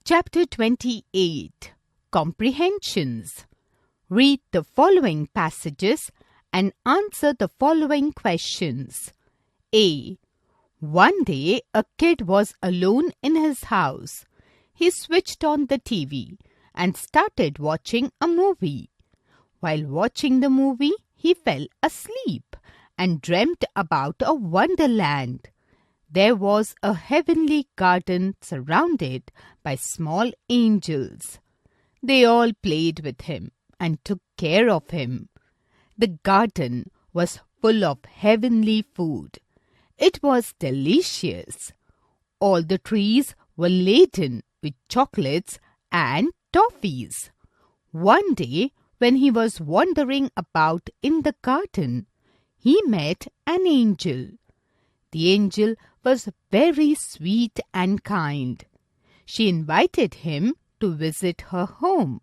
Chapter 28 Comprehensions. Read the following passages and answer the following questions. A. One day, a kid was alone in his house. He switched on the TV and started watching a movie. While watching the movie, he fell asleep and dreamt about a wonderland. There was a heavenly garden surrounded by small angels. They all played with him and took care of him. The garden was full of heavenly food. It was delicious. All the trees were laden with chocolates and toffees. One day, when he was wandering about in the garden, he met an angel. The angel was very sweet and kind. She invited him to visit her home.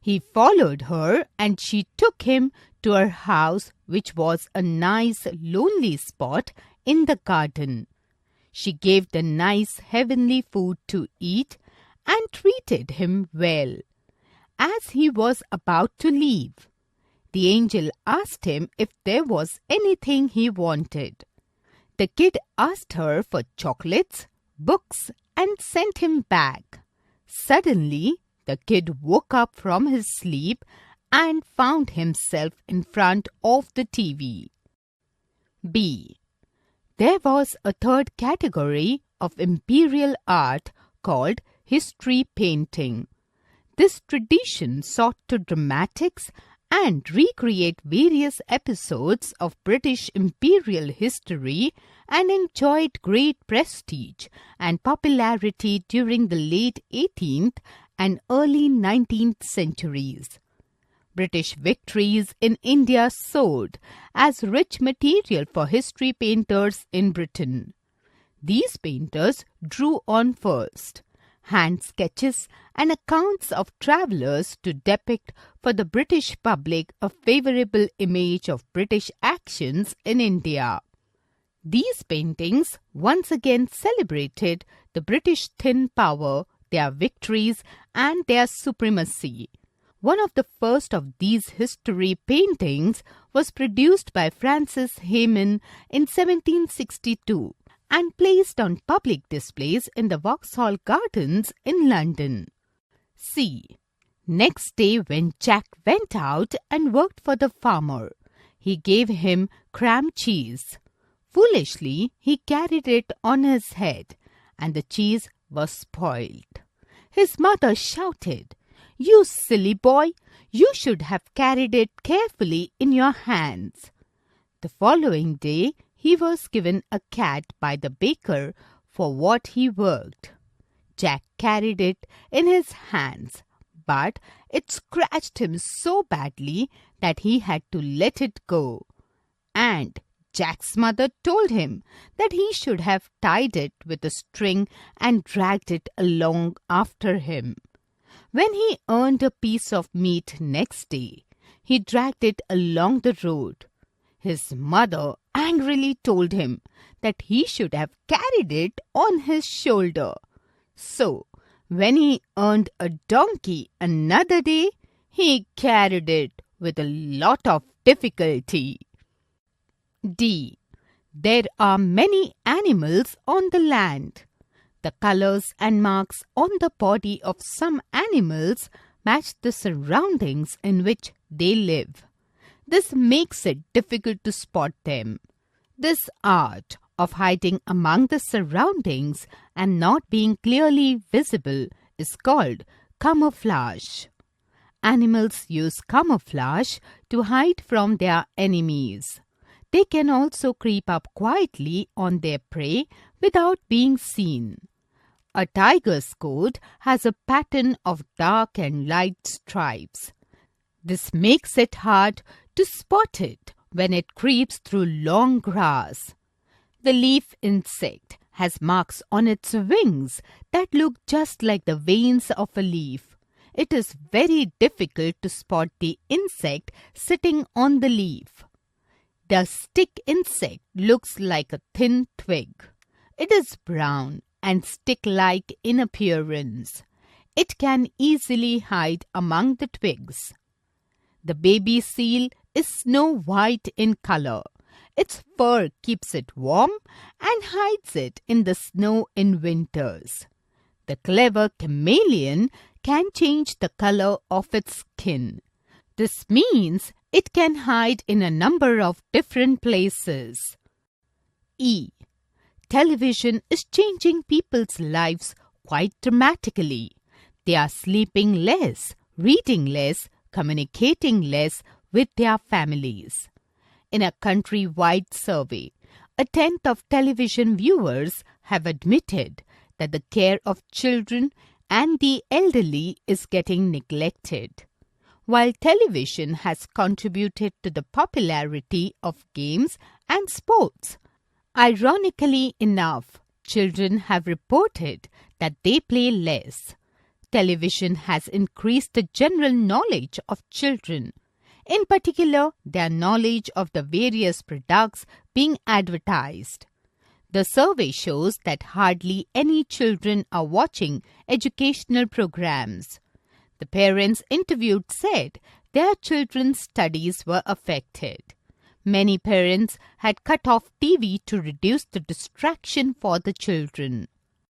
He followed her and she took him to her house, which was a nice lonely spot in the garden. She gave the nice heavenly food to eat and treated him well. As he was about to leave, the angel asked him if there was anything he wanted. The kid asked her for chocolates, books, and sent him back. Suddenly, the kid woke up from his sleep and found himself in front of the TV. B. There was a third category of imperial art called history painting. This tradition sought to dramatize and recreate various episodes of British imperial history and enjoyed great prestige and popularity during the late 18th and early 19th centuries. British victories in India sold as rich material for history painters in Britain. These painters drew on first hand sketches and accounts of travellers to depict for the British public a favourable image of British actions in India. These paintings once again celebrated the British thin power, their victories and their supremacy. One of the first of these history paintings was produced by Francis Hayman in 1762 and placed on public displays in the Vauxhall Gardens in London. C. Next day when Jack went out and worked for the farmer, he gave him cram cheese. Foolishly, he carried it on his head, and the cheese was spoiled. His mother shouted, "You silly boy, you should have carried it carefully in your hands." The following day, he was given a cat by the baker for what he worked. Jack carried it in his hands, but it scratched him so badly that he had to let it go. And Jack's mother told him that he should have tied it with a string and dragged it along after him. When he earned a piece of meat next day, he dragged it along the road. His mother angrily told him that he should have carried it on his shoulder. So, when he earned a donkey another day, he carried it with a lot of difficulty. D. There are many animals on the land. The colors and marks on the body of some animals match the surroundings in which they live. This makes it difficult to spot them. This art of hiding among the surroundings and not being clearly visible is called camouflage. Animals use camouflage to hide from their enemies. They can also creep up quietly on their prey without being seen. A tiger's coat has a pattern of dark and light stripes. This makes it hard to spot it when it creeps through long grass. The leaf insect has marks on its wings that look just like the veins of a leaf. It is very difficult to spot the insect sitting on the leaf. The stick insect looks like a thin twig. It is brown and stick-like in appearance, It can easily hide among the twigs. The baby seal is snow white in color. Its fur keeps it warm and hides it in the snow in winters. The clever chameleon can change the color of its skin. This means it can hide in a number of different places. E. Television is changing people's lives quite dramatically. They are sleeping less, reading less, communicating less with their families. In a country-wide survey, a tenth of television viewers have admitted that the care of children and the elderly is getting neglected. While television has contributed to the popularity of games and sports, ironically enough, children have reported that they play less. Television has increased the general knowledge of children, in particular their knowledge of the various products being advertised. The survey shows that hardly any children are watching educational programs. The parents interviewed said their children's studies were affected. Many parents had cut off TV to reduce the distraction for the children.